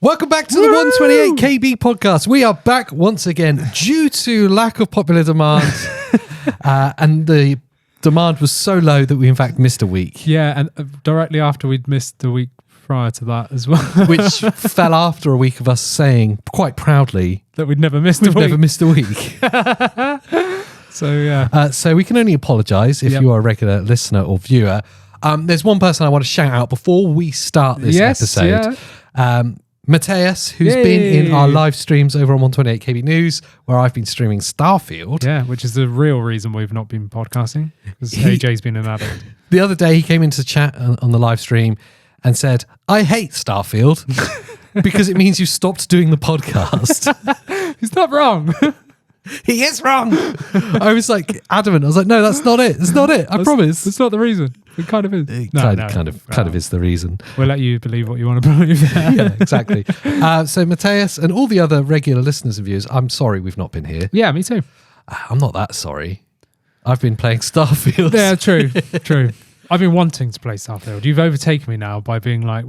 Welcome back to the 128 KB podcast. We are back once again due to lack of popular demand. And the demand was so low that we in fact missed a week. Yeah, and directly after we'd missed the week prior to that as well. Which fell after a week of us saying quite proudly that we'd never missed a week. Never missed a week. So yeah. So we can only apologise if you are a regular listener or viewer. There's one person I want to shout out before we start this episode. Yeah. Mateus, who's been in our live streams over on 128 KB News, where I've been streaming Starfield. Yeah, which is the real reason we've not been podcasting, because AJ's been an addict. The other day, he came into chat on the live stream and said, I hate Starfield because it means you stopped doing the podcast. He's not wrong. He is wrong. I was like adamant. I was like, no, that's not it. It's not it. I promise. It's not the reason. It kind of is. It kind of is the reason. We'll let you believe what you want to believe. Yeah, exactly. So Mateus and all the other regular listeners and viewers, I'm sorry we've not been here. Yeah, me too. I'm not that sorry. I've been playing Starfield. Yeah, true. I've been wanting to play Starfield. You've overtaken me now by being like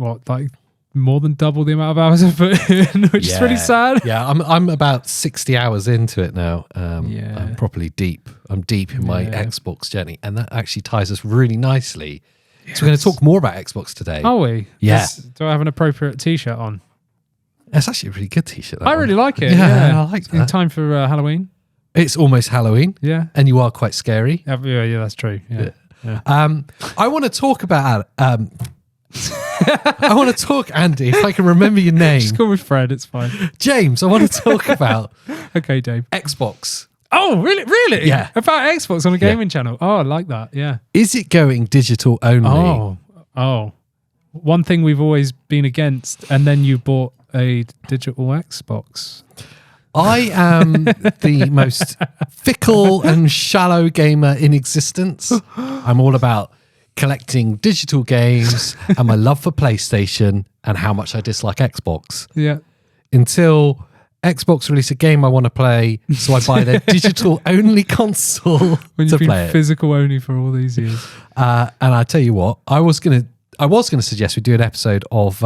more than double the amount of hours I've put in, which is really sad. Yeah, I'm about 60 hours into it now. I'm properly deep. I'm deep in my Xbox journey, and that actually ties us really nicely. Yes. So we're going to talk more about Xbox today. Are we? Yeah. Do I have an appropriate t-shirt on? It's actually a really good t-shirt. I really like it. Yeah, I like that. In time for Halloween. It's almost Halloween. Yeah. And you are quite scary. Yeah, that's true. Yeah. I want to talk about... I want to talk, Andy, if I can remember your name. Just call me Fred, it's fine. James, I want to talk about okay, Dave. Xbox. Oh, really? Yeah. About Xbox on a gaming channel. Oh, I like that, yeah. Is it going digital only? Oh. One thing we've always been against, and then you bought a digital Xbox. I am the most fickle and shallow gamer in existence. I'm all about collecting digital games and my love for PlayStation and how much I dislike Xbox. Yeah. Until Xbox release a game I want to play, so I buy their digital only console when to you've play been it. Physical only for all these years. And I tell you what, I was gonna suggest we do an episode of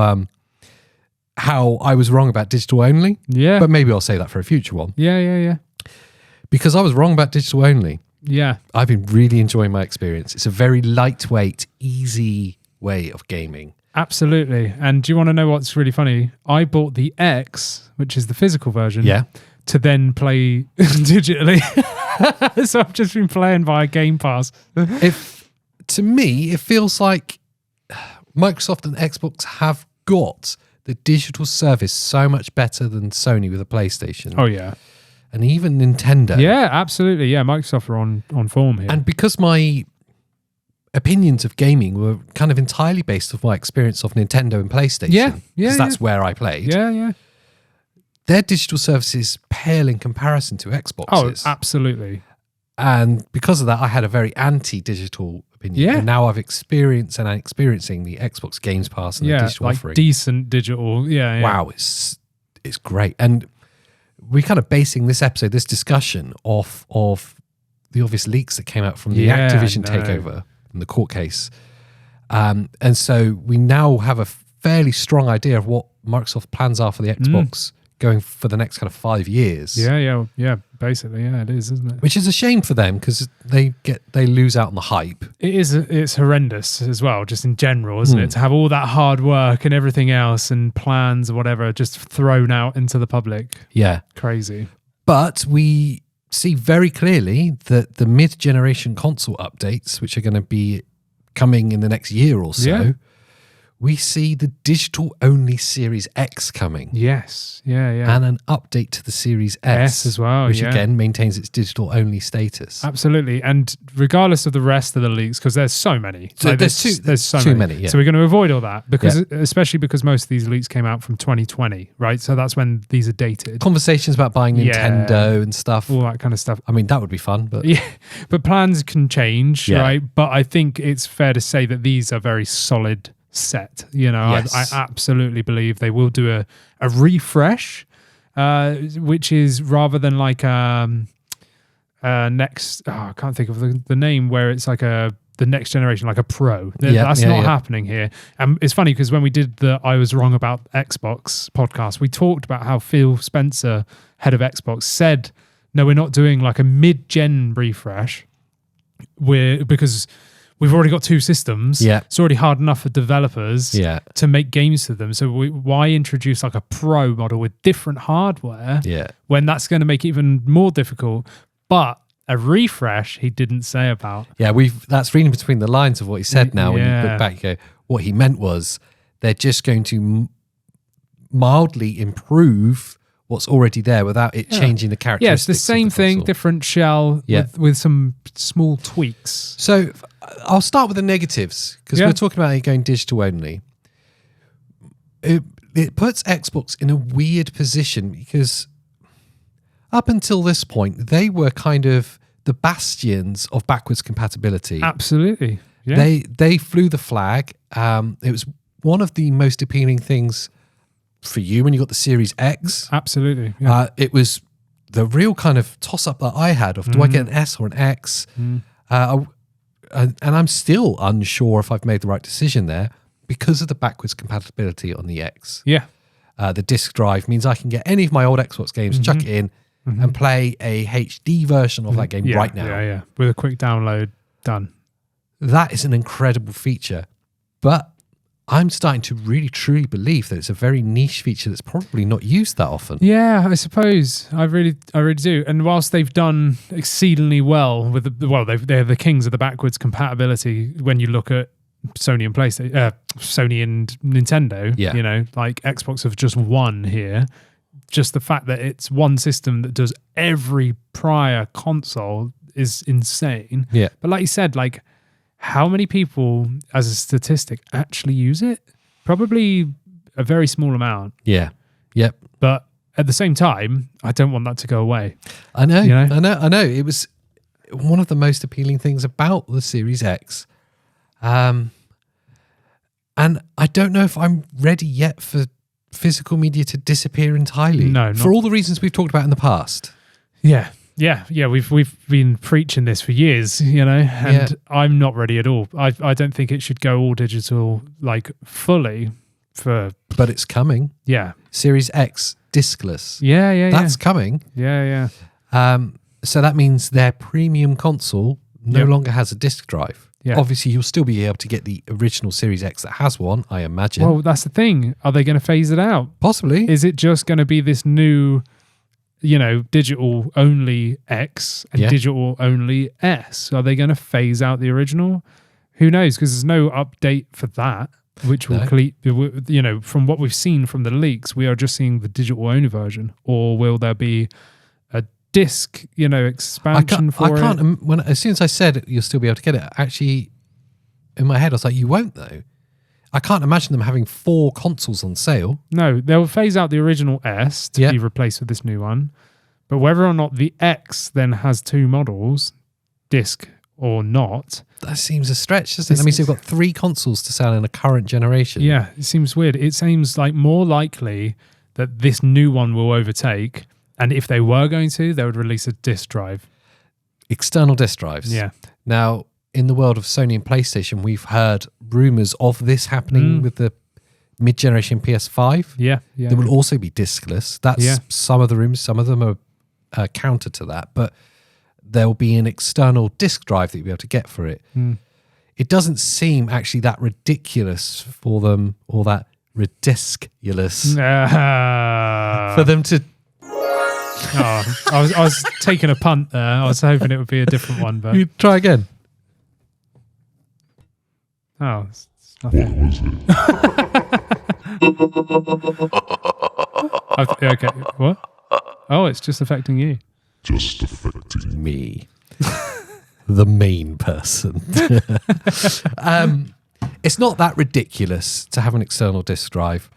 how I was wrong about digital only. Yeah. But maybe I'll say that for a future one. Yeah. Because I was wrong about digital only. Yeah. I've been really enjoying my experience. It's a very lightweight, easy way of gaming. Absolutely. And do you want to know what's really funny? I bought the X, which is the physical version, to then play digitally. So I've just been playing via Game Pass. To me, it feels like Microsoft and Xbox have got the digital service so much better than Sony with a PlayStation. Oh, yeah. And even Nintendo. Yeah, absolutely. Yeah, Microsoft are on form here. And because my opinions of gaming were kind of entirely based off my experience of Nintendo and PlayStation. Because that's where I played. Yeah. Their digital services pale in comparison to Xbox's. Oh, absolutely. And because of that, I had a very anti-digital opinion. Yeah. And now I've experienced and I'm experiencing the Xbox Games Pass and the digital offering. Decent digital. Yeah. Wow, it's great. And we're kind of basing this episode, this discussion off of the obvious leaks that came out from the Activision takeover and the court case. And so we now have a fairly strong idea of what Microsoft plans are for the Xbox going for the next kind of 5 years. Yeah. Basically, it is, isn't it? Which is a shame for them because they lose out on the hype. It is. It's horrendous as well, just in general, isn't it? To have all that hard work and everything else and plans or whatever just thrown out into the public. Yeah. Crazy. But we see very clearly that the mid-generation console updates, which are going to be coming in the next year or so, we see the digital-only Series X coming. Yes, yeah. And an update to the Series S as well, which again maintains its digital-only status. Absolutely. And regardless of the rest of the leaks, because there's so many. So there's so many. Yeah. So we're going to avoid all that, because especially because most of these leaks came out from 2020, right? So that's when these are dated. Conversations about buying Nintendo and stuff. All that kind of stuff. I mean, that would be fun. But but plans can change, right? But I think it's fair to say that these are very solid set. I absolutely believe they will do a refresh, which is rather than like next I can't think of the name, where it's like a the next generation, like a Pro. That's not happening here. And it's funny because when we did the I Was Wrong About Xbox podcast, we talked about how Phil Spencer, head of Xbox, said, no, we're not doing like a mid-gen refresh because we've already got two systems. Yeah. It's already hard enough for developers to make games to them. So why introduce like a Pro model with different hardware when that's going to make it even more difficult? But a refresh he didn't say about. Yeah, that's reading between the lines of what he said now. When you look back, you go, what he meant was they're just going to mildly improve what's already there without it changing the characteristics. Yeah, it's the same thing, different shell with some small tweaks. So I'll start with the negatives because we're talking about it going digital only. It puts Xbox in a weird position because up until this point, they were kind of the bastions of backwards compatibility. Absolutely. Yeah. They flew the flag. It was one of the most appealing things for you when you got the Series X. Absolutely. Yeah. It was the real kind of toss-up that I had of, do I get an S or an X? And I'm still unsure if I've made the right decision there because of the backwards compatibility on the X. Yeah. The disk drive means I can get any of my old Xbox games, chuck it in, and play a HD version of that game right now. Yeah. With a quick download, done. That is an incredible feature. But I'm starting to really truly believe that it's a very niche feature that's probably not used that often. Yeah, I suppose. I really do. And whilst they've done exceedingly well with they're the kings of the backwards compatibility when you look at Sony and PlayStation, Sony and Nintendo, you know, like Xbox have just won here. Just the fact that it's one system that does every prior console is insane. Yeah. But like you said, like how many people as a statistic actually use it? Probably a very small amount. Yeah. Yep. But at the same time, I don't want that to go away. I know. You know? I know. It was one of the most appealing things about the Series X. And I don't know if I'm ready yet for physical media to disappear entirely. No, for all the reasons we've talked about in the past. Yeah. We've been preaching this for years, you know, and I'm not ready at all. I don't think it should go all digital, like fully. But it's coming. Yeah. Series X diskless. Yeah. That's coming. Yeah. So that means their premium console no longer has a disk drive. Yeah. Obviously, you'll still be able to get the original Series X that has one, I imagine. Well, that's the thing. Are they going to phase it out? Possibly. Is it just going to be this new, you know, digital only X and digital only S? Are they going to phase out the original? Who knows? Because there's no update for that, which will, you know, from what we've seen from the leaks, we are just seeing the digital only version. Or will there be a disc, you know, expansion for it? As soon as I said you'll still be able to get it, actually, in my head, I was like, you won't though. I can't imagine them having 4 consoles on sale. No, they'll phase out the original S to be replaced with this new one. But whether or not the X then has 2 models, disc or not... That seems a stretch, doesn't it? That means you've got 3 consoles to sell in a current generation. Yeah, it seems weird. It seems like more likely that this new one will overtake. And if they were going to, they would release a disc drive. External disc drives. Yeah. Now, in the world of Sony and PlayStation, we've heard rumours of this happening with the mid-generation PS5. Yeah. There will also be diskless. That's some of the rumours. Some of them are counter to that. But there will be an external disc drive that you'll be able to get for it. It doesn't seem actually that ridiculous for them, or that ridiculous for them to... Oh, I was taking a punt there. I was hoping it would be a different one, but you try again. Oh, it's nothing. Okay, what? Oh, it's just affecting you. Just affecting me, the main person. It's not that ridiculous to have an external disk drive,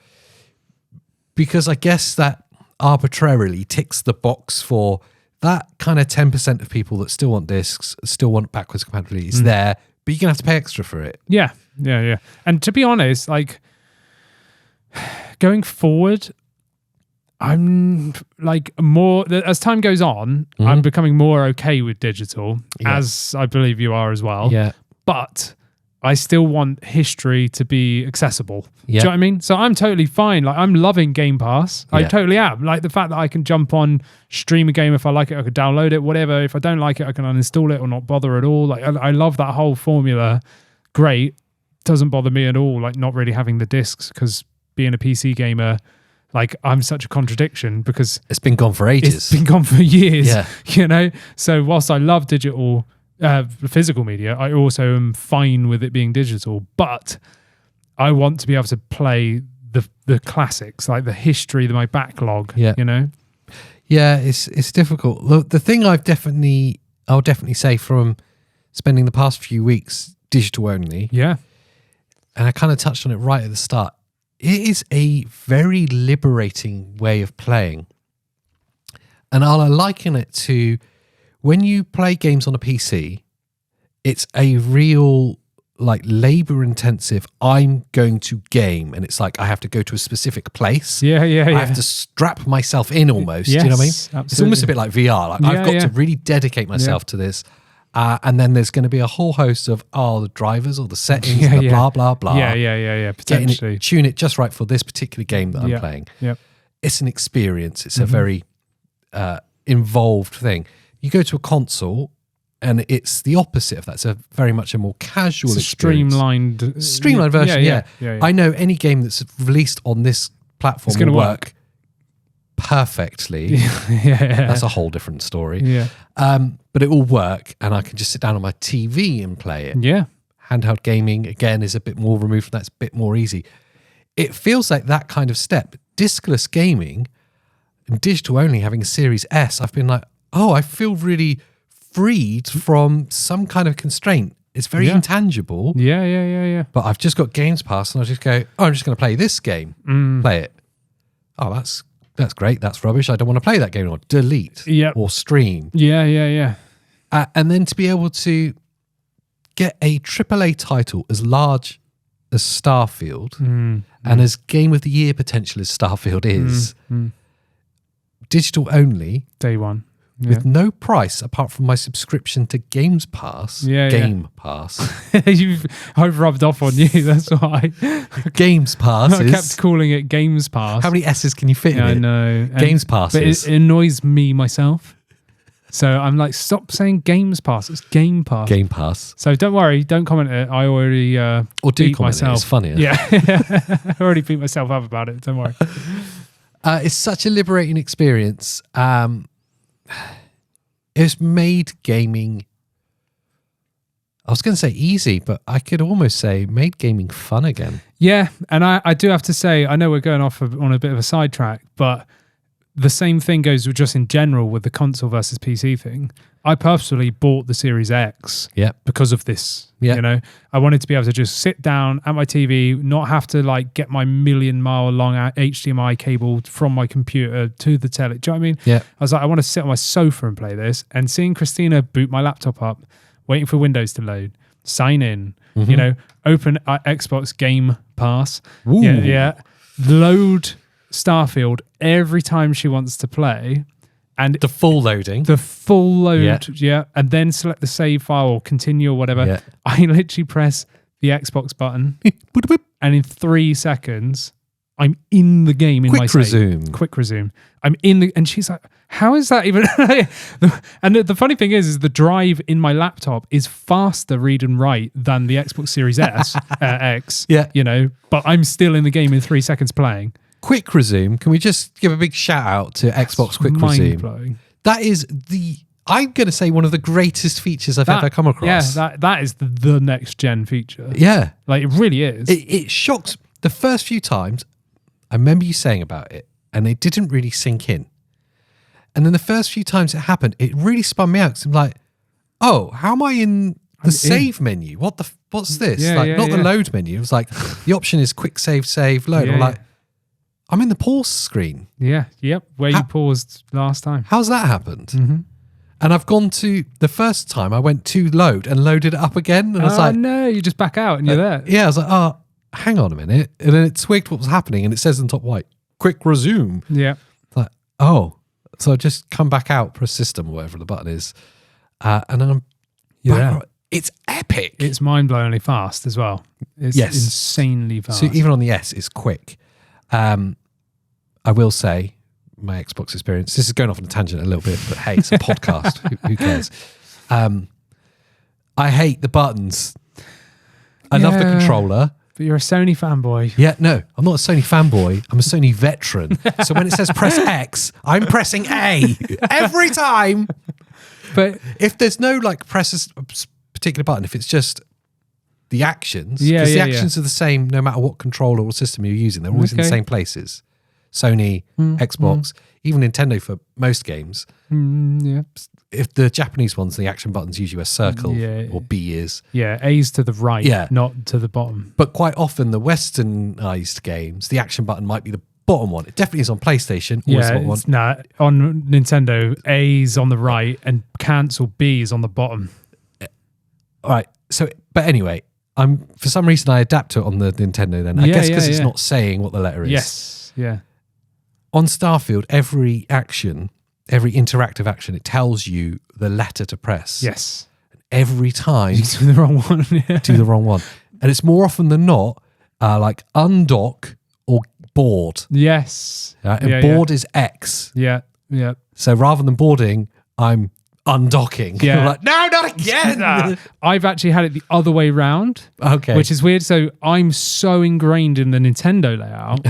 because I guess that arbitrarily ticks the box for that kind of 10% of people that still want discs, still want backwards compatibility. It's there, but you're going to have to pay extra for it. Yeah. And to be honest, like, going forward, I'm like more, as time goes on, I'm becoming more okay with digital, as I believe you are as well. Yeah. but I still want history to be accessible. Do you know what I mean? So I'm totally fine. Like, I'm loving Game Pass. I totally am. Like, the fact that I can jump on, stream a game. If I like it, I could download it, whatever. If I don't like it, I can uninstall it or not bother at all. Like, I love that whole formula. Great. Doesn't bother me at all. Like, not really having the discs, because being a PC gamer, like, I'm such a contradiction, because it's been gone for ages. It's been gone for years. Yeah. You know? So whilst I love digital physical media, I also am fine with it being digital, but I want to be able to play the classics, like the history, my backlog. You know, it's difficult. Look, the thing I'll definitely say from spending the past few weeks digital only, and I kind of touched on it right at the start, it is a very liberating way of playing, and I'll liken it to when you play games on a PC, it's a real, like, labor intensive, I'm going to game, and it's like I have to go to a specific place. I have to strap myself in almost. Yes, do you know what I mean? Absolutely. It's almost a bit like VR. Like, I've got to really dedicate myself to this. And then there's going to be a whole host of the drivers or the settings, the blah, blah, blah. Potentially. Tune it just right for this particular game that I'm playing. It's an experience. It's a very involved thing. You go to a console, and it's the opposite of that. It's very much a more casual experience. Streamlined version, I know any game that's released on this platform it's going to work perfectly. That's a whole different story. But it will work, and I can just sit down on my TV and play it. Handheld gaming, again, is a bit more removed from that. It's a bit more easy. It feels like that kind of step. Discless gaming and digital only, having a Series S, I've been like, I feel really freed from some kind of constraint. It's very intangible. But I've just got Games Pass, and I just go, I'm just going to play this game. Play it. Oh, that's great. That's rubbish. I don't want to play that game anymore. Delete or stream. And then to be able to get a AAA title as large as Starfield and as Game of the Year potential as Starfield is, digital only. Day one. With no price apart from my subscription to Games Pass. Game Pass. I've rubbed off on you, that's why. Games Pass. I kept calling it Games Pass. How many S's can you fit in it? I know. Games Pass. But it annoys me myself. So I'm like, stop saying Games Pass. It's Game Pass. Game Pass. So don't worry. Don't comment it. I already or do beat comment myself. It. It's funnier. I already beat myself up about it. Don't worry. It's such a liberating experience. It's made gaming, I was going to say easy, but I could almost say made gaming fun again. Yeah, and I do have to say, I know we're going off on a bit of a sidetrack, but the same thing goes with just in general with the console versus PC thing. I purposely bought the Series X because of this. You know, I wanted to be able to just sit down at my TV, not have to like get my 1,000,000-mile long HDMI cable from my computer to the telly. Do you know what I mean? I was like, I want to sit on my sofa and play this. And seeing Christina boot my laptop up, waiting for Windows to load, sign in, you know, open Xbox Game Pass, load Starfield every time she wants to play. And the full loading. The full load, and then select the save file or continue or whatever. I literally press the Xbox button, and in 3 seconds, I'm in the game in my save. Quick resume. I'm in the, and she's like, how is that even? And the funny thing is the drive in my laptop is faster read and write than the Xbox Series S, X, you know, but I'm still in the game in 3 seconds playing. Quick resume. Can we just give a big shout out to Xbox Quick Resume? Blowing. That is I'm going to say one of the greatest features I've ever come across. Yeah, that is the next gen feature. Yeah. Like it really is. It shocks. The first few times, I remember you saying about it and it didn't really sink in. And then the first few times it happened, it really spun me out because I'm like, oh, how am I in the save menu? What's this? The load menu. It was like, the option is quick save, load. I'm like, I'm in the pause screen. Where you paused last time. How's that happened? And I've gone to, the first time I went to load and loaded it up again. And I was like, no, you just back out and you're there. Yeah, I was like, oh, hang on a minute. And then it twigged what was happening and it says on top white, quick resume. Yeah. Like, oh, so I just come back out, press system or whatever the button is. And then I'm, it's epic. epic. It's mind-blowingly fast as well. It's insanely fast. So even on the S, it's quick. I will say, my Xbox experience, this is going off on a tangent a little bit, but hey, it's a podcast. Who cares? I hate the buttons. I love the controller. But you're a Sony fanboy. Yeah, no, I'm not a Sony fanboy. I'm a Sony veteran. So when it says press X, I'm pressing A every time. But if there's no like press a particular button, if it's just the actions, because the actions are the same no matter what controller or system you're using. They're always in the same places. Sony, Xbox, even Nintendo for most games. If the Japanese ones, the action buttons usually a circle or B is. Yeah, A's to the right, not to the bottom. But quite often the westernized games, the action button might be the bottom one. It definitely is on PlayStation. On Nintendo, A's on the right and cancel B is on the bottom. All right. So, but anyway, for some reason I adapt to it on the Nintendo then. I guess because it's not saying what the letter is. Yes. Yeah. On Starfield, every interactive action, it tells you the letter to press. Yes. Every time you do the wrong one. Do the wrong one. And it's more often than not like undock or board. Yes. And board is X. Yeah. Yeah. So rather than boarding, I'm undocking. Yeah. I'm like, no, not again. I've actually had it the other way round. Okay. Which is weird. So I'm so ingrained in the Nintendo layout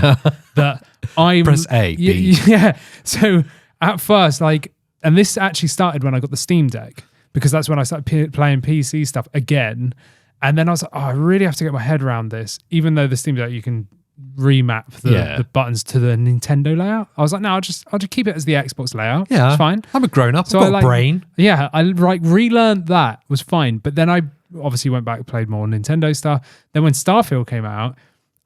that I'm... Press A, B. Yeah. So at first, and this actually started when I got the Steam Deck, because that's when I started playing PC stuff again. And then I was like, I really have to get my head around this, even though the Steam Deck, you can remap the buttons to the Nintendo layout. I was like, no, I'll just keep it as the Xbox layout. Yeah, it's fine. I'm a grown up. So I've got a brain. Yeah, I relearned that, was fine. But then I obviously went back and played more Nintendo stuff. Then when Starfield came out,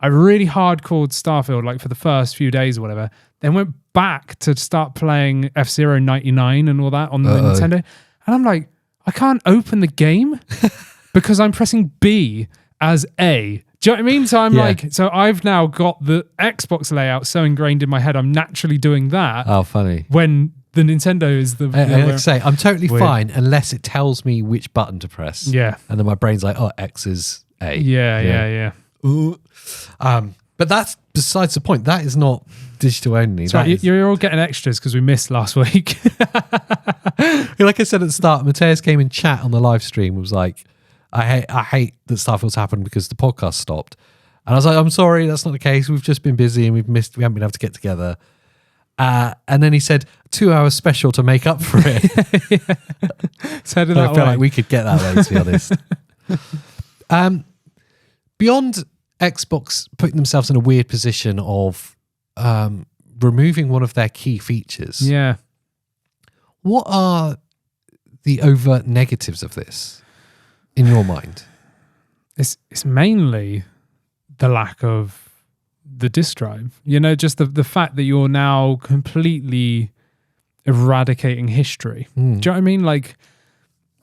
I really hardcored Starfield for the first few days or whatever. Then went back to start playing F-Zero 99 and all that on the Nintendo. And I'm like, I can't open the game because I'm pressing B as A. Do you know what I mean? So I'm so I've now got the Xbox layout so ingrained in my head, I'm naturally doing that. Oh, funny. When the Nintendo is the... like I say, I'm totally fine unless it tells me which button to press. Yeah. And then my brain's like, oh, X is A. Yeah. Ooh. But that's besides the point. That is not digital only. So you're all getting extras because we missed last week. Like I said at the start, Mateus came in chat on the live stream, was like, I hate that Starfield's happened because the podcast stopped. And I was like, I'm sorry, that's not the case. We've just been busy and we haven't been able to get together. And then he said 2 hours special to make up for it. So I feel like we could get that way, to be honest. Beyond Xbox putting themselves in a weird position of removing one of their key features. Yeah. What are the overt negatives of this in your mind? It's mainly the lack of the disk drive. Just the fact that you're now completely eradicating history. Do you know what I mean? Because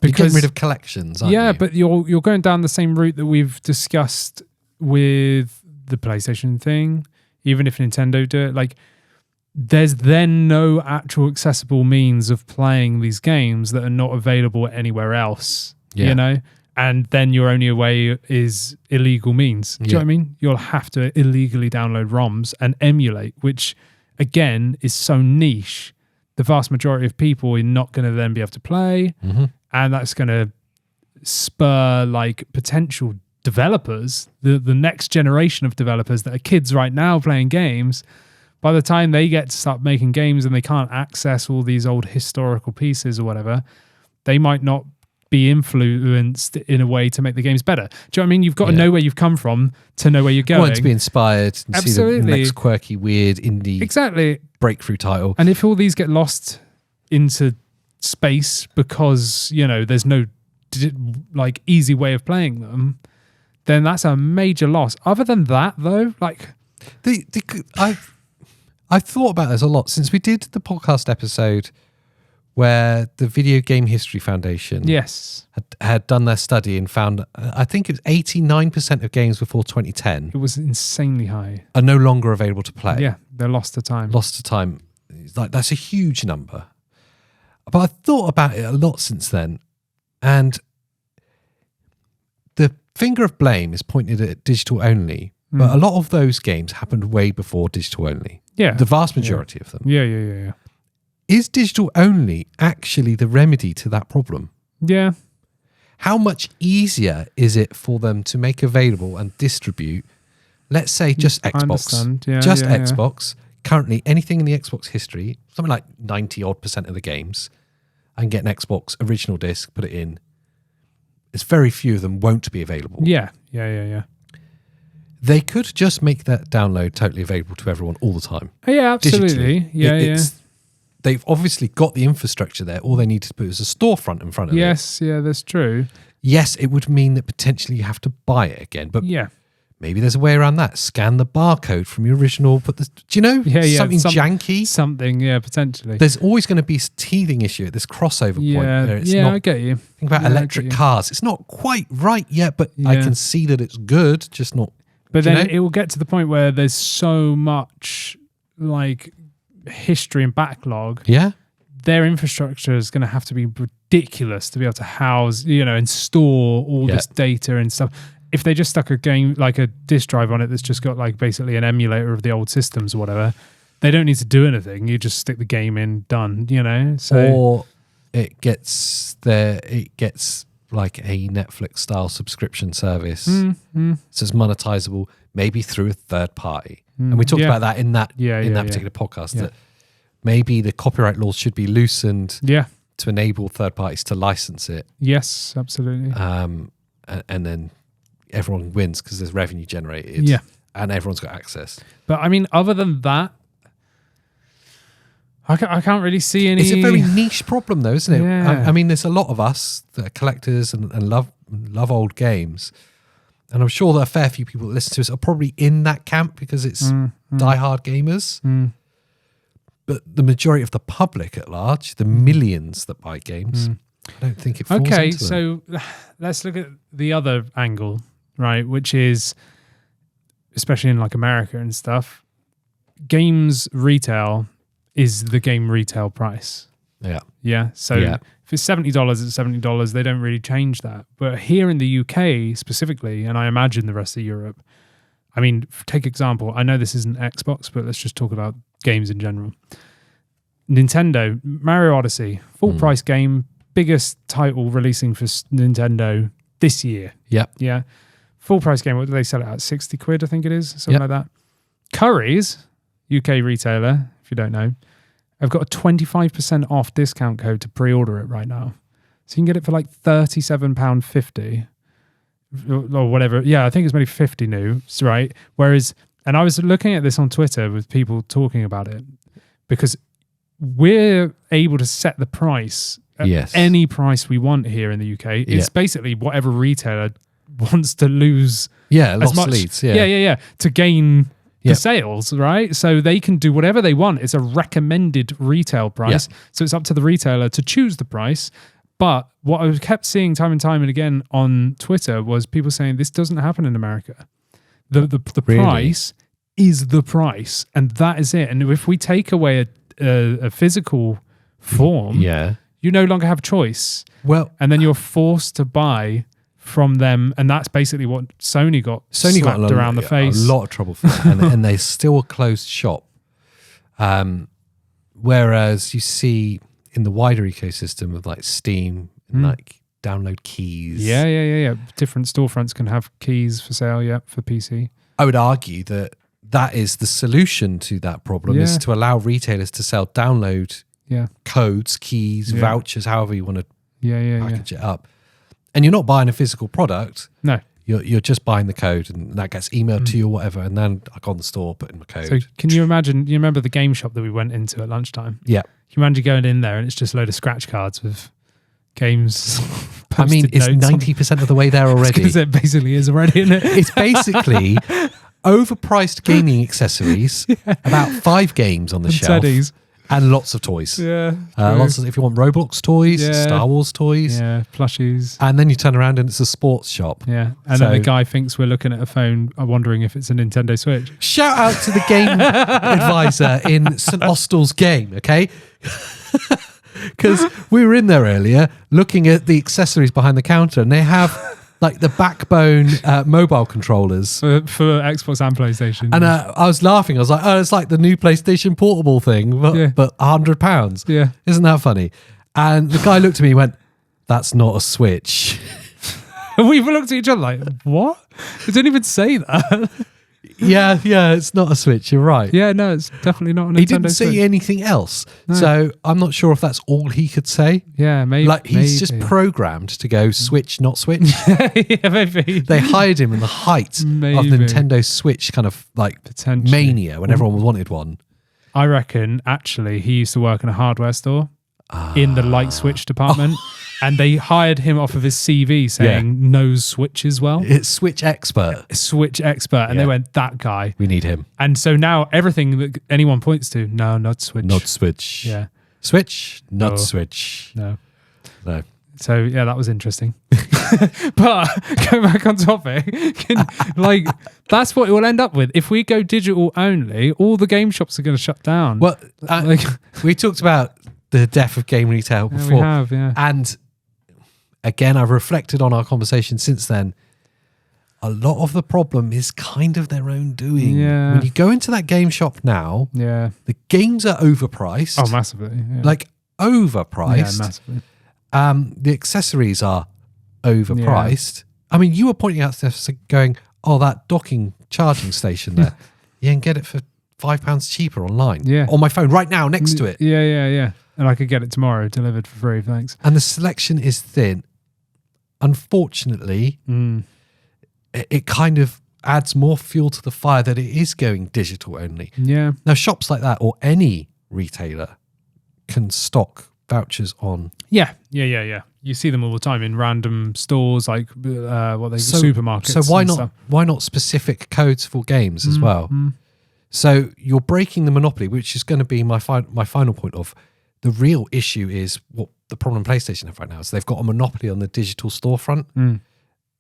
you're getting rid of collections, aren't you? But you're going down the same route that we've discussed with the PlayStation thing. Even if Nintendo do it, there's then no actual accessible means of playing these games that are not available anywhere else. And then your only way is illegal means. Do you know what I mean? You'll have to illegally download ROMs and emulate, which again is so niche. The vast majority of people are not going to then be able to play. Mm-hmm. And that's going to spur potential developers, the next generation of developers that are kids right now playing games. By the time they get to start making games and they can't access all these old historical pieces or whatever, they might not be influenced in a way to make the games better. Do you know what I mean? You've got to know where you've come from to know where you're going. Want to be inspired and see the next quirky, weird indie breakthrough title. And if all these get lost into space because, there's no easy way of playing them, then that's a major loss. Other than that, though, I've thought about this a lot since we did the podcast episode where the Video Game History Foundation had done their study and found, I think it was 89% of games before 2010. It was insanely high. Are no longer available to play. Yeah, they're lost to time. Lost to time. That's a huge number. But I've thought about it a lot since then. And the finger of blame is pointed at digital only, but a lot of those games happened way before digital only. Yeah. The vast majority of them. Yeah. Is digital only actually the remedy to that problem? Yeah. How much easier is it for them to make available and distribute, let's say, just I Xbox? understand. Yeah, just yeah. Xbox. Currently, anything in the Xbox history, something like 90% of the games, I can get an Xbox original disc, put it in. There's very few of them won't be available. Yeah. They could just make that download totally available to everyone all the time. Yeah, absolutely. Digitally. Yeah. They've obviously got the infrastructure there. All they need to put is a storefront in front of it. Yes, yeah, that's true. Yes, it would mean that potentially you have to buy it again, but Yeah. maybe there's a way around that. Scan the barcode from your original. Do you know something janky? Something, yeah, potentially. There's always going to be a teething issue at this crossover point. Where it's I get you. Think about electric cars. It's not quite right yet, but I can see that it's good, just not. But then it will get to the point where there's so much like history and backlog. Yeah. Their infrastructure is going to have to be ridiculous to be able to house, and store all this data and stuff. If they just stuck a game, like a disk drive on it that's just got like basically an emulator of the old systems or whatever, they don't need to do anything. You just stick the game in, done, So, or it gets like a Netflix style subscription service. So it's monetizable, maybe through a third party. And we talked about that in that particular podcast, that maybe the copyright laws should be loosened to enable third parties to license it. Yes, absolutely. And then everyone wins because there's revenue generated. Yeah. And everyone's got access. But I mean, other than that, I can't really see any. It's a very niche problem, though, isn't it? Yeah. I mean, there's a lot of us that are collectors and love old games, and I'm sure that a fair few people that listen to us are probably in that camp because it's diehard gamers. But the majority of the public at large, the millions that buy games, I don't think it falls into them. Okay, so let's look at the other angle, right? Which is, especially in like America and stuff, games retail is the game retail price. Yeah. So if it's $70, it's $70. They don't really change that. But here in the UK specifically, and I imagine the rest of Europe, I mean, take example. I know this isn't Xbox, but let's just talk about games in general. Nintendo, Mario Odyssey, full price game, biggest title releasing for Nintendo this year. Yep. Yeah. Full price game. What do they sell it at? 60 quid, I think it is. Something like that. Currys, UK retailer, if you don't know, I've got a 25% off discount code to pre-order it right now. So you can get it for like £37.50 or whatever. Yeah, I think it's maybe 50 new, right? Whereas, and I was looking at this on Twitter with people talking about it because we're able to set the price at any price we want here in the UK. It's basically whatever retailer wants to lose as much leads. To gain the sales, right? So they can do whatever they want. It's a recommended retail price. So it's up to the retailer to choose the price. But what I kept seeing time and time and again on Twitter was people saying this doesn't happen in America. The price is the price, and that is it. And if we take away a physical form, you no longer have a choice. Well, and then you're forced to buy from them, and that's basically what Sony got slapped around the face. A lot of trouble for that, and they're still a closed shop. Whereas you see in the wider ecosystem of like Steam, and like download keys. Yeah. Different storefronts can have keys for sale, for PC. I would argue that is the solution to that problem, is to allow retailers to sell download codes, keys, vouchers, however you want to package it up. And you're not buying a physical product. No. You're just buying the code, and that gets emailed to you or whatever, and then I go on the store, put in my code. So can you imagine, you remember the game shop that we went into at lunchtime? Yeah. Can you imagine going in there and it's just a load of scratch cards with games? I mean, it's 90% of the way there already. Because it basically is already, isn't it? It's basically overpriced gaming accessories, about 5 games on the shelf. Teddies. And lots of toys. Yeah. Lots of, if you want Roblox toys, Star Wars toys. Yeah, plushies. And then you turn around and it's a sports shop. Yeah. And then the guy thinks we're looking at a phone, wondering if it's a Nintendo Switch. Shout out to the game advisor in St. Austell's game, okay? Because we were in there earlier looking at the accessories behind the counter, and they have like the backbone mobile controllers for Xbox and PlayStation. And I was laughing. I was like, "Oh, it's like the new PlayStation Portable thing, but £100." Yeah, isn't that funny? And the guy looked at me and went, "That's not a Switch." we looked at each other like, "What? It didn't even say that." yeah, it's not a Switch. You're right. Yeah, no, it's definitely not a Nintendo He didn't Switch. say anything else, No. so I'm not sure if that's all he could say. Yeah, maybe. Like he's just programmed to go Switch, not Switch. yeah, maybe. They hired him in the height of Nintendo Switch kind of like mania when everyone wanted one. I reckon actually he used to work in a hardware store in the light switch department. And they hired him off of his CV saying knows switches well. It's Switch expert. Switch expert. And they went, that guy. We need him. And so now everything that anyone points to, no, not Switch. Not Switch. Yeah. Switch, not No. Switch. No. No. So yeah, that was interesting. But go back on topic. Like that's what it will end up with. If we go digital only, all the game shops are going to shut down. Well, we talked about the death of game retail before. we have, yeah. And again, I've reflected on our conversation since then. A lot of the problem is kind of their own doing. Yeah. When you go into that game shop now, Yeah. the games are overpriced. Oh, massively. Yeah. Like overpriced. Yeah, massively. The accessories are overpriced. I mean, you were pointing out stuff going, oh, that docking charging station there. You can get it for £5 cheaper online. Yeah. On my phone right now next to it. Yeah. And I could get it tomorrow delivered for free, thanks. And the selection is thin. Unfortunately, it kind of adds more fuel to the fire that it is going digital only. Yeah. Now, shops like that or any retailer can stock vouchers on. Yeah. You see them all the time in random stores like supermarkets. So why and not? stuff. Why not specific codes for games as well? So you're breaking the monopoly, which is going to be my final point of the real issue is what the problem PlayStation have right now is they've got a monopoly on the digital storefront.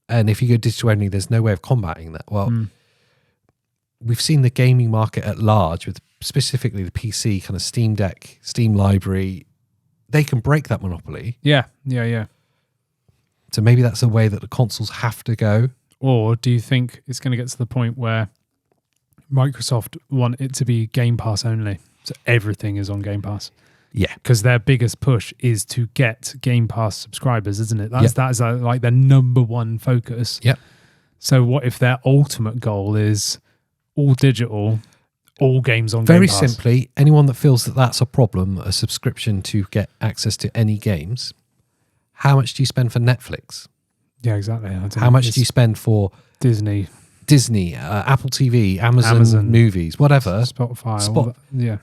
And if you go digital only, there's no way of combating that. Well, we've seen the gaming market at large with specifically the PC kind of Steam Deck, Steam Library. They can break that monopoly. Yeah. So maybe that's a way that the consoles have to go. Or do you think it's going to get to the point where Microsoft want it to be Game Pass only? So everything is on Game Pass. Yeah. Because their biggest push is to get Game Pass subscribers, isn't it? That is like their number one focus. Yep. So what if their ultimate goal is all digital, all games on Very Game Pass? simply, anyone that feels that that's a problem, a subscription to get access to any games, how much do you spend for Netflix? Yeah, exactly. How much do you spend for Disney, Apple TV, Amazon movies, whatever? Spotify. Yeah.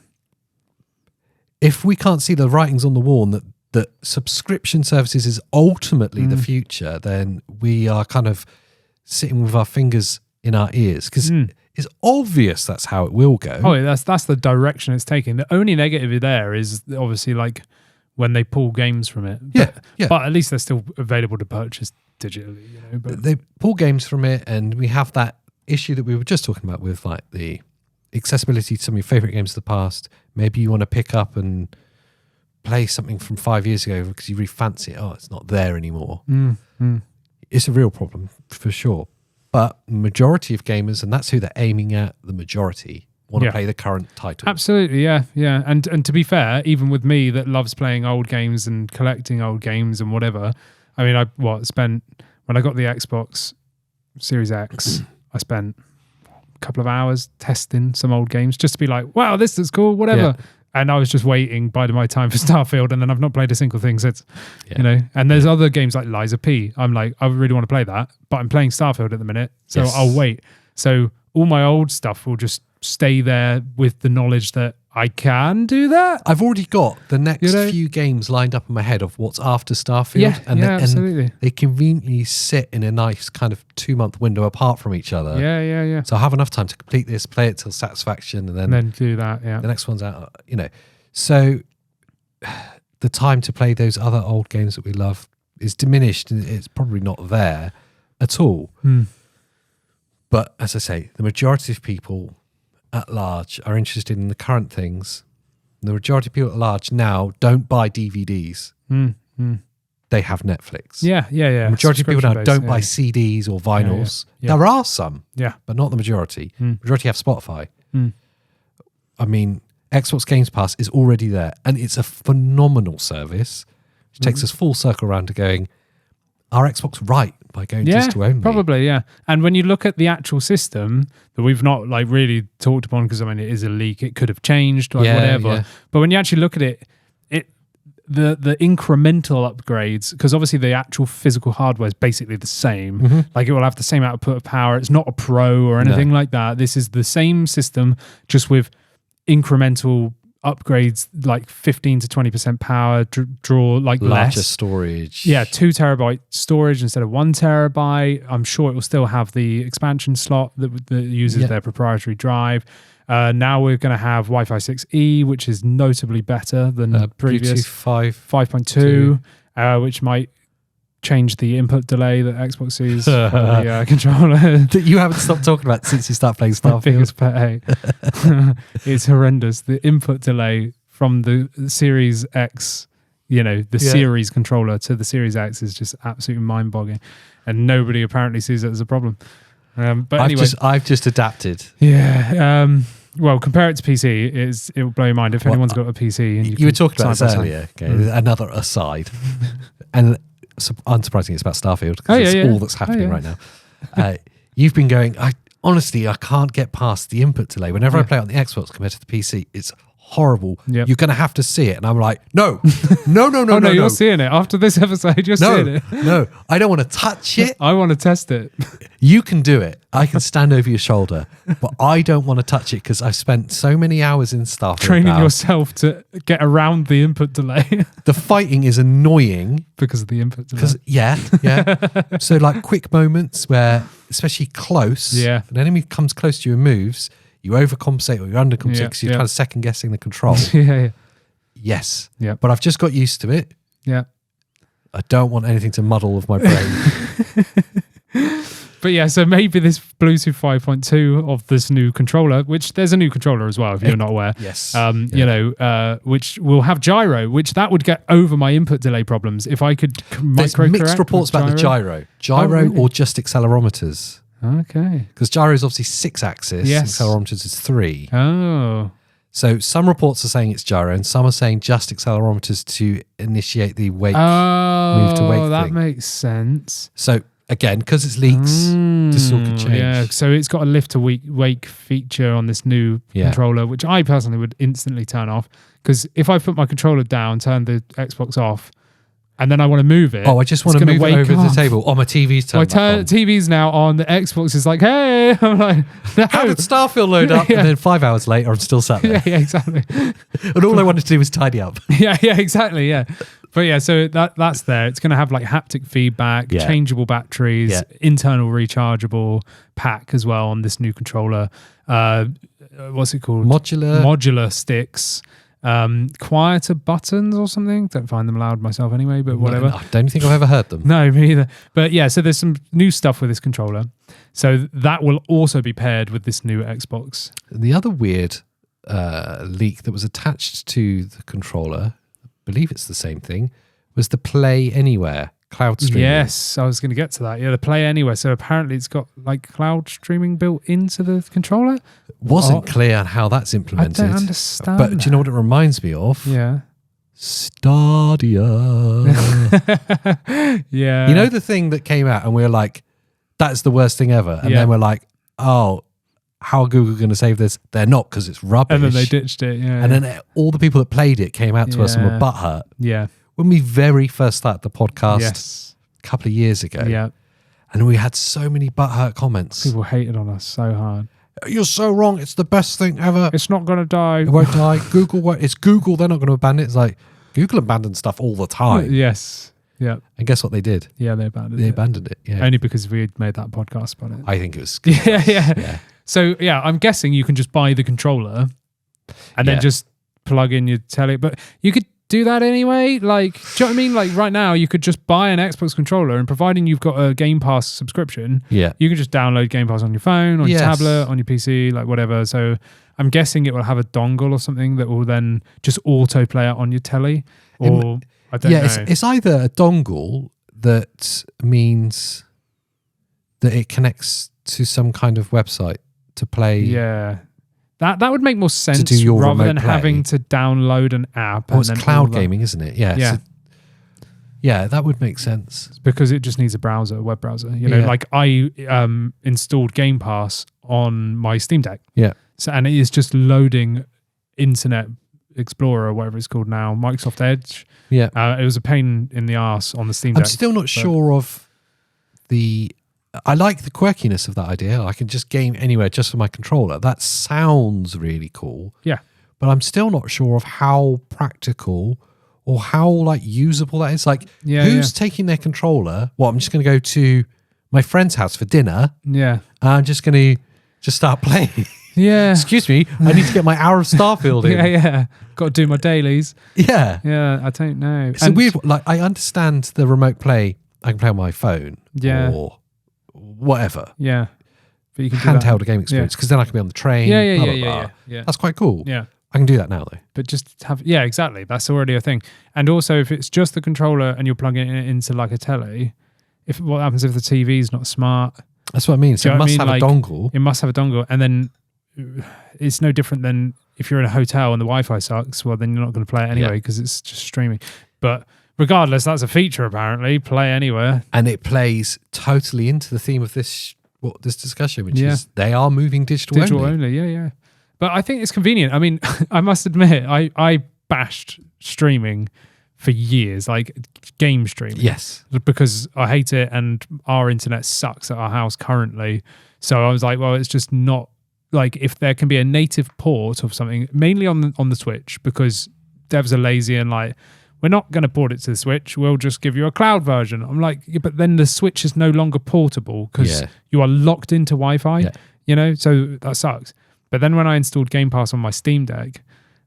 If we can't see the writings on the wall and that subscription services is ultimately the future, then we are kind of sitting with our fingers in our ears because it's obvious that's how it will go. Oh, that's the direction it's taking. The only negative there is obviously like when they pull games from it. Yeah. But at least they're still available to purchase digitally. But they pull games from it, and we have that issue that we were just talking about with like the accessibility to some of your favorite games of the past. Maybe you want to pick up and play something from 5 years ago because you really fancy it. Oh, it's not there anymore. It's a real problem for sure. But majority of gamers, and that's who they're aiming at, the majority want to play the current titles. Absolutely, yeah. And to be fair, even with me that loves playing old games and collecting old games and whatever, I mean, when I got the Xbox Series X, I spent couple of hours testing some old games just to be like, wow, this is cool, whatever. And I was just waiting, biding my time for Starfield, and then I've not played a single thing since. And there's other games like Lies of P. I'm like, I really want to play that, but I'm playing Starfield at the minute, so I'll wait. So all my old stuff will just stay there with the knowledge that I can do that. I've already got the next few games lined up in my head of what's after Starfield. Absolutely. And they conveniently sit in a nice kind of 2-month window apart from each other. Yeah. So I have enough time to complete this, play it till satisfaction, and then do that, the next one's out, So the time to play those other old games that we love is diminished, and it's probably not there at all. But as I say, the majority of people at large are interested in the current things. The majority of people at large now don't buy DVDs. They they have Netflix. Yeah. The majority of people now don't buy Subscription-based, CDs or vinyls. Yeah. There are some, Yeah. but not the majority. Majority have Spotify. Mm. I mean, Xbox Games Pass is already there, and it's a phenomenal service, which takes us full circle around to going, are Xbox right by going Yeah, disc to only? probably, yeah. And when you look at the actual system that we've not like really talked upon, because I mean it is a leak, it could have changed, like whatever. Yeah. But when you actually look at it, the incremental upgrades, because obviously the actual physical hardware is basically the same. Mm-hmm. Like it will have the same output of power. It's not a Pro or anything like that. This is the same system, just with incremental upgrades, like 15 to 20% power draw, like Larger less storage. Yeah, 2 terabyte storage instead of 1 terabyte. I'm sure it will still have the expansion slot that uses their proprietary drive. Now we're going to have Wi-Fi 6E, which is notably better than previous Bluetooth 5.2, which might change the input delay that Xbox sees for the controller. that you haven't stopped talking about since you started playing My Starfield. biggest pet hate. It's horrendous. The input delay from the Series X, the Series controller to the Series X is just absolutely mind-boggling, and nobody apparently sees it as a problem. But anyway, I've just adapted. yeah. Well, compare it to PC. It will blow your mind if anyone's got a PC. And You were talking about side this by side. earlier. Okay, another aside, and unsurprisingly, it's about Starfield because it's all that's happening right now. You've been going. Honestly, I can't get past the input delay. Whenever I play it on the Xbox compared to the PC, it's horrible. Yep. You're going to have to see it, and I'm like, no. Oh no, you're seeing it after this episode. You're seeing it. No, I don't want to touch it. I want to test it. You can do it. I can stand over your shoulder, but I don't want to touch it because I've spent so many hours in Starfield Training now. yourself to get around the input delay The fighting is annoying. because of the input delay. Because yeah. So like quick moments where, especially close, Yeah. an enemy comes close to you and moves, you overcompensate or you undercompensate because you're kind of second guessing the control. yeah. Yes. Yeah. But I've just got used to it. Yeah. I don't want anything to muddle with my brain. But yeah, so maybe this Bluetooth 5.2 of this new controller, which there's a new controller as well, if you're not aware. Yes. Which will have gyro, which that would get over my input delay problems if I could There's micro mixed reports about the gyro. really? Or just accelerometers. Okay. Because gyro is obviously 6-axis, Yes. accelerometers is 3. Oh. So some reports are saying it's gyro, and some are saying just accelerometers to initiate the wake. Oh, move to wake that thing. makes sense. So again, because it's leaks, this all could change. Yeah, so it's got a lift to wake feature on this new controller, which I personally would instantly turn off. Because if I put my controller down, turn the Xbox off, and then I want to move it. Oh, I just want to move it over the table. Oh, my TV's turned back on. TV's now on. The Xbox is like, hey, I'm like, no. How did Starfield load up? Yeah. And then 5 hours later, I'm still sat there. Yeah, exactly. And all I wanted to do was tidy up. yeah, exactly. Yeah. But yeah, so that's there. It's going to have like haptic feedback, changeable batteries, internal rechargeable pack as well on this new controller. What's it called? Modular sticks. Quieter buttons or something. Don't find them loud myself anyway, but whatever. I don't think I've ever heard them. No, me either. But yeah, so there's some new stuff with this controller. So that will also be paired with this new Xbox. The other weird leak that was attached to the controller, I believe it's the same thing, was the Play Anywhere cloud streaming. Yes, I was going to get to that. Yeah, the Play Anywhere. So apparently it's got like cloud streaming built into the controller. Wasn't clear on how that's implemented. I don't understand. But do you know what it reminds me of? Yeah. Stadia. Yeah. You know the thing that came out and we were like, that's the worst thing ever. And then we're like, oh, how are Google going to save this? They're not, because it's rubbish. And then they ditched it. Yeah. And then all the people that played it came out to us and were butthurt. Yeah. When we very first started the podcast a couple of years ago. Yeah. And we had so many butthurt comments. People hated on us so hard. You're so wrong. It's the best thing ever. It's not going to die. It won't die. Google won't. It's Google. They're not going to abandon it. It's like Google abandons stuff all the time. Yes. Yeah. And guess what they did? Yeah, they abandoned it. They abandoned it. Yeah. Only because we had made that podcast about it. I think it was. Yeah. So, yeah, I'm guessing you can just buy the controller and then just plug in your telly. But you could do that anyway. Like, do you know what I mean? Like, right now, you could just buy an Xbox controller, and providing you've got a Game Pass subscription, you can just download Game Pass on your phone, on your tablet, on your PC, like whatever. So I'm guessing it will have a dongle or something that will then just autoplay it on your telly. Or I don't know. It's either a dongle that means that it connects to some kind of website to play. Yeah. That would make more sense do your rather than remote play. having to download an app. Well, and it's then cloud all that. gaming, isn't it? Yeah. Yeah. So, yeah, that would make sense. Because it just needs a browser, a web browser. You know, Yeah. like I installed Game Pass on my Steam Deck. Yeah. So, and it is just loading Internet Explorer, or whatever it's called now, Microsoft Edge. Yeah. It was a pain in the ass on the Steam I'm Deck. still not sure of I like the quirkiness of that idea. I can just game anywhere just with my controller. That sounds really cool. Yeah. But I'm still not sure of how practical or how like usable that is. Like who's taking their controller? Well, I'm just going to go to my friend's house for dinner. Yeah. And I'm just going to just start playing. Yeah. Excuse me. I need to get my hour of Starfield in. Yeah. Got to do my dailies. Yeah. Yeah. I don't know. It's a weird, like I understand the remote play. I can play on my phone. Yeah. Or whatever. Yeah. But you can do handheld that. game experience because then I can be on the train. Yeah. blah, Yeah. blah, Yeah. blah. Yeah. That's quite cool. Yeah. I can do that now though. But just have, yeah, exactly. That's already a thing. And also, if it's just the controller and you're plugging it into like a telly, what happens if the TV is not smart? That's what I mean. So it must have a dongle. It must have a dongle, and then it's no different than if you're in a hotel and the Wi-Fi sucks. Well, then you're not going to play it anyway because it's just streaming. But regardless, that's a feature apparently. Play anywhere, and it plays totally into the theme of this discussion, which is they are moving digital only. Yeah. But I think it's convenient. I mean, I must admit, I bashed streaming for years, like game streaming. Yes. Because I hate it and our internet sucks at our house currently. So I was like, well, it's just not like if there can be a native port of something, mainly on the Switch, because devs are lazy and like, we're not going to port it to the Switch. We'll just give you a cloud version. I'm like, yeah, but then the Switch is no longer portable because you are locked into Wi-Fi, you know, so that sucks. But then when I installed Game Pass on my Steam Deck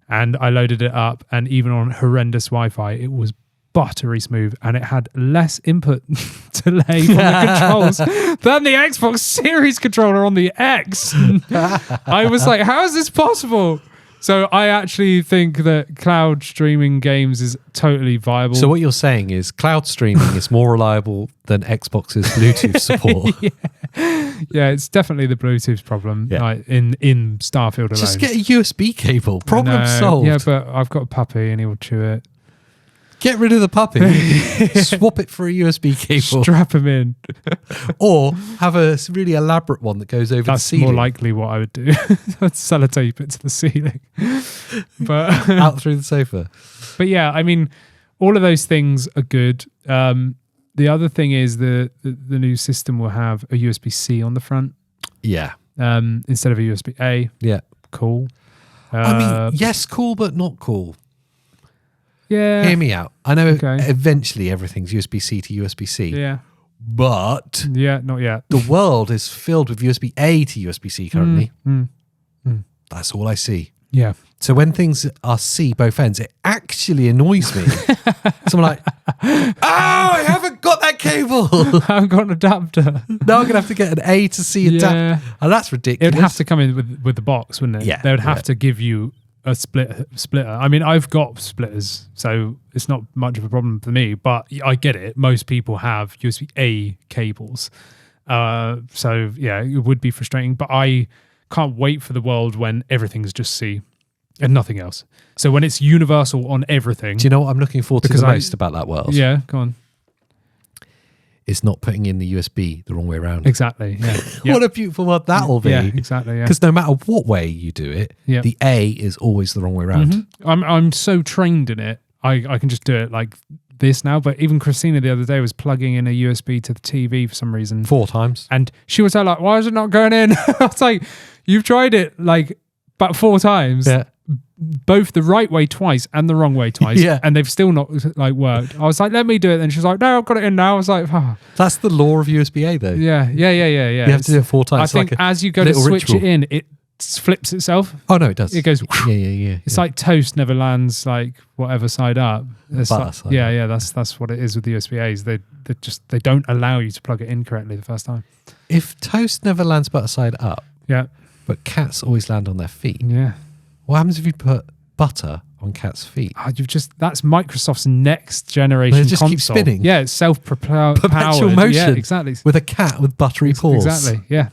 and I loaded it up, and even on horrendous Wi-Fi, it was buttery smooth and it had less input delay from the controls than the Xbox Series controller on the X. I was like, how is this possible? So I actually think that cloud streaming games is totally viable. So what you're saying is cloud streaming is more reliable than Xbox's Bluetooth support. Yeah, it's definitely the Bluetooth problem like in Starfield alone. Just get a USB cable. Problem solved. Yeah, but I've got a puppy and he will chew it. Get rid of the puppy. Swap it for a USB cable. Strap him in. Or have a really elaborate one that goes over the ceiling. That's more likely what I would do. I'd sellotape it to the ceiling. But out through the sofa. But yeah, I mean, all of those things are good. The other thing is the new system will have a USB-C on the front. Yeah. Instead of a USB-A. Yeah. Cool. I mean, yes, cool, but not cool. Yeah. Hear me out. I know eventually everything's USB-C to USB-C. Yeah. But yeah, not yet. The world is filled with USB-A to USB-C currently. That's all I see. Yeah. So when things are C both ends, it actually annoys me. So I'm like, oh, I haven't got that cable. I haven't got an adapter. Now I'm going to have to get an A to C adapter. And that's ridiculous. It would have to come in with the box, wouldn't it? Yeah. They would have to give you a splitter. I mean, I've got splitters, so it's not much of a problem for me, but I get it. Most people have USB-A cables. So yeah, it would be frustrating, but I can't wait for the world when everything's just C and nothing else. So when it's universal on everything. Do you know what I'm looking forward to the most about that world? Yeah, go on. It's not putting in the USB the wrong way around. Exactly. Yeah. What a beautiful world that will be. Yeah, exactly. Yeah. Because no matter what way you do it, the A is always the wrong way around. Mm-hmm. I'm so trained in it. I can just do it like this now. But even Christina the other day was plugging in a USB to the TV for some reason 4 times, and she was like, "Why is it not going in?" I was like, "You've tried it like about 4 times." Yeah. Both the right way twice and the wrong way twice, and they've still not like worked. I was like, let me do it. Then she's like, no, I've got it in now. I was like, that's the law of USB-A though. Yeah. You have to do it 4 times. I think as you go to switch it in, it flips itself. Oh no, it does. It goes. Yeah. It's like toast never lands like whatever side up. It's like, side yeah. That's what it is with the USB-As. They don't allow you to plug it in correctly the first time. If toast never lands butter side up, but cats always land on their feet. Yeah. What happens if you put butter on cats' feet. That's Microsoft's next generation They just console. keep spinning. Yeah, it's self-propelled. Perpetual motion. Yeah, exactly. With a cat with buttery paws. Exactly, yeah.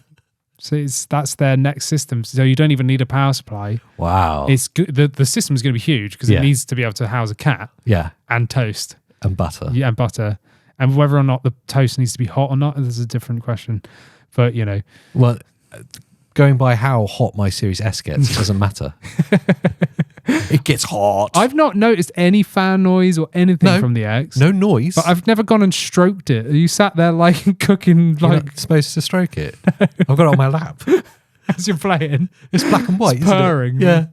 So that's their next system. So you don't even need a power supply. Wow. It's good. The system's going to be huge because Yeah. it needs to be able to house a cat Yeah. and toast. And butter. Yeah, and butter. And whether or not the toast needs to be hot or not is a different question. But, you know. Well, going by how hot my Series S gets, it doesn't matter. It gets hot. I've not noticed any fan noise or anything No. from the X. No noise. But I've never gone and stroked it. You sat there like cooking, You're like not supposed to stroke it. I've got it on my lap. as you're playing. It's black and white, It's isn't purring. it? Yeah.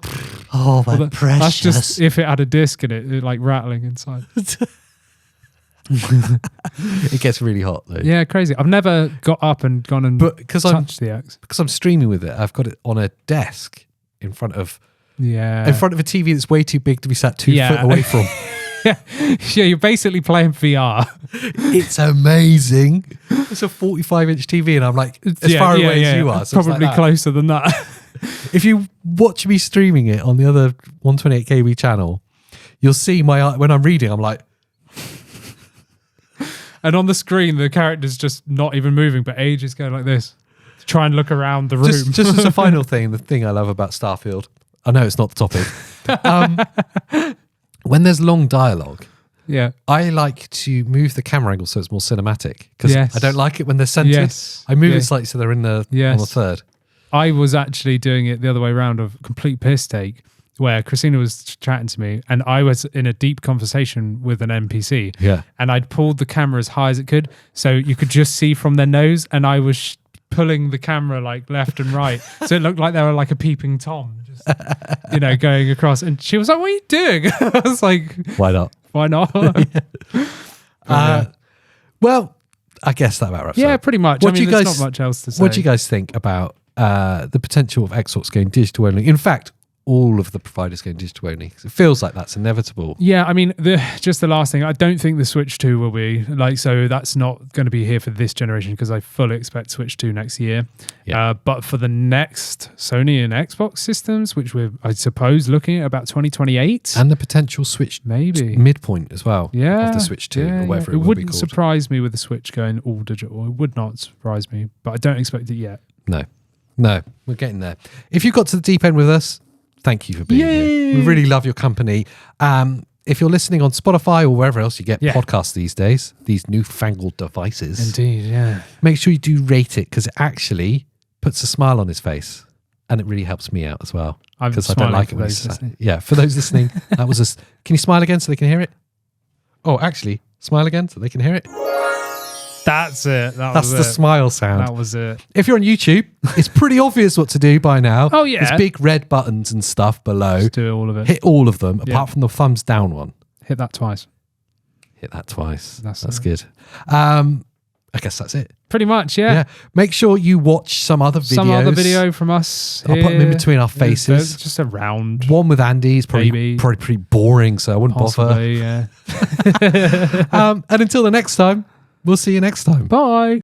Oh, my precious. That's just if it had a disc in it, like rattling inside. It gets really hot though. Yeah, crazy. I've never got up and gone and Because touched the X. I'm streaming with it, I've got it on a desk in front of Yeah. a TV that's way too big to be sat 2 Yeah. foot away from. Yeah, you're basically playing VR. It's amazing. It's a 45-inch TV, and I'm like as far away as you are. So it's probably like that. closer than that. If you watch me streaming it on the other 128 KB channel, you'll see my eye when I'm reading. I'm like, And on the screen, the character's just not even moving, but Age is going like this to try and look around the room. just as a final thing, the thing I love about Starfield. I know it's not the topic. When there's long dialogue, Yeah. I like to move the camera angle so it's more cinematic because Yes. I don't like it when they're centered. Yes. I move Yeah. it slightly so they're in the Yes. on the third. I was actually doing it the other way around, of complete piss take, where Christina was chatting to me and I was in a deep conversation with an NPC. Yeah. And I'd pulled the camera as high as it could so you could just see from their nose, and I was pulling the camera like left and right. So it looked like they were like a peeping Tom, just, going across. And she was like, "What are you doing?" I was like, Why not? "Why not?" Well, I guess that about wraps Yeah, up. pretty much. What do you there's guys- not much else to say. What do you guys think about the potential of Xbox going digital only? In fact, all of the providers going digital only. 'Cause it feels like that's inevitable. Yeah, I mean, just the last thing, I don't think the Switch 2 will be so that's not going to be here for this generation because I fully expect Switch 2 next year. Yeah. But for the next Sony and Xbox systems, which we're, I suppose, looking at about 2028, And the potential Switch maybe. midpoint as well. Yeah, Of the Switch 2 yeah, or whatever yeah. it will be wouldn't called. surprise me with the Switch going all digital. It would not surprise me, but I don't expect it yet. No, we're getting there. If you got to the deep end with us, thank you for being here. We really love your company. If you're listening on Spotify or wherever else you get Yeah. podcasts these days, these newfangled devices, Indeed, yeah. make sure you do rate it because it actually puts a smile on his face. And it really helps me out as well. I'm Because I don't smiling like for it when those it's listening. Yeah, for those listening, that was a... Can you smile again so they can hear it? Oh, actually, smile again so they can hear it. That's it. That's the smile sound. That was it. If you're on YouTube, it's pretty obvious what to do by now. Oh, yeah. There's big red buttons and stuff below. Just do all of it. Hit all of them, Yeah. apart from the thumbs down one. Hit that twice. Hit that twice. That's That's it. good. I guess that's it. Pretty much, Yeah. yeah. Make sure you watch some other videos. Some other video from us. I'll put them in here. between our faces. Just around. One with Andy is probably Maybe. pretty boring, so I wouldn't Possibly, yeah. bother. And until the next time, we'll see you next time. Bye.